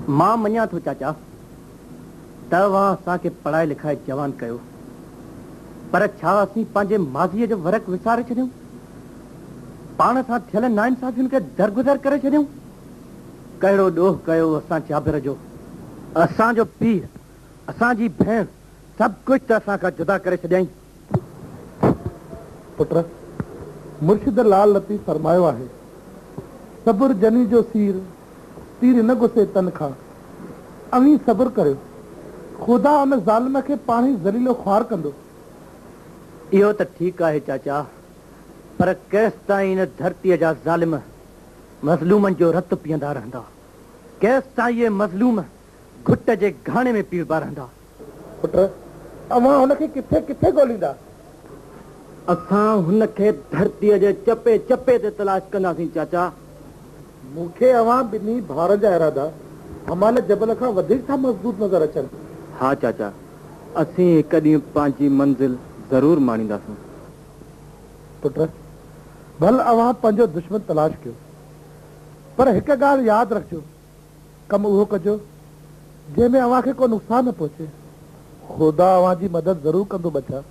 मां मञा थो चाचा तव्हां असांखे पढ़ाए लिखाए जवान कयो, पर छा असीं पंहिंजे माज़ीअ जो वरक विसारे छॾियूं? पाण सां थियल नाइंसाफ़ियुनि खे दरगुज़र करे छॾियूं? कहिड़ो ॾोह कयो असां जाबिर जो? असांजो पीउ, असांजी भेण, सभु कुझु त असां खां जुदा करे छॾियईं। पुट, मुर्शिद लाल लतीफ़ फरमायो आहे, सब्र जनी जो सीर तीर न गुसे तन खां, अवी सब्र करियो, ख़ुदा उन ज़ालिम खे पाण ई ज़लीलो ख़्वार कंदो। इहो त ठीकु आहे चाचा, पर केसि ताईं इन धरतीअ जा ज़ालिम मज़लूमनि जो रतु पीअंदा रहंदा? केसि ताईं इहे मज़लूम घुट जे घाणे में पीअंदा रहंदा? पुट, अवां हुनखे किथे किथे ॻोल्हींदा? असां हुनखे धरतीअ जे चपे चपे ते तलाश कंदासीं चाचा। मूंखे अवां ॿिन्ही भाउर जा इरादा हमाल जबल खां वधीक था मज़बूत नज़र अचनि। हा चाचा, असीं हिकु ॾींहुं पंहिंजी मंज़िल ज़रूर माणींदासीं। पुट, भल अवां पंहिंजो दुश्मन तलाश कयो, पर हिकु ॻाल्हि यादि रखिजो, कमु उहो कजो जंहिंमें अवां खे को नुक़सान न पहुचे। ख़ुदा अवां जी मदद ज़रूर कंदो बचा।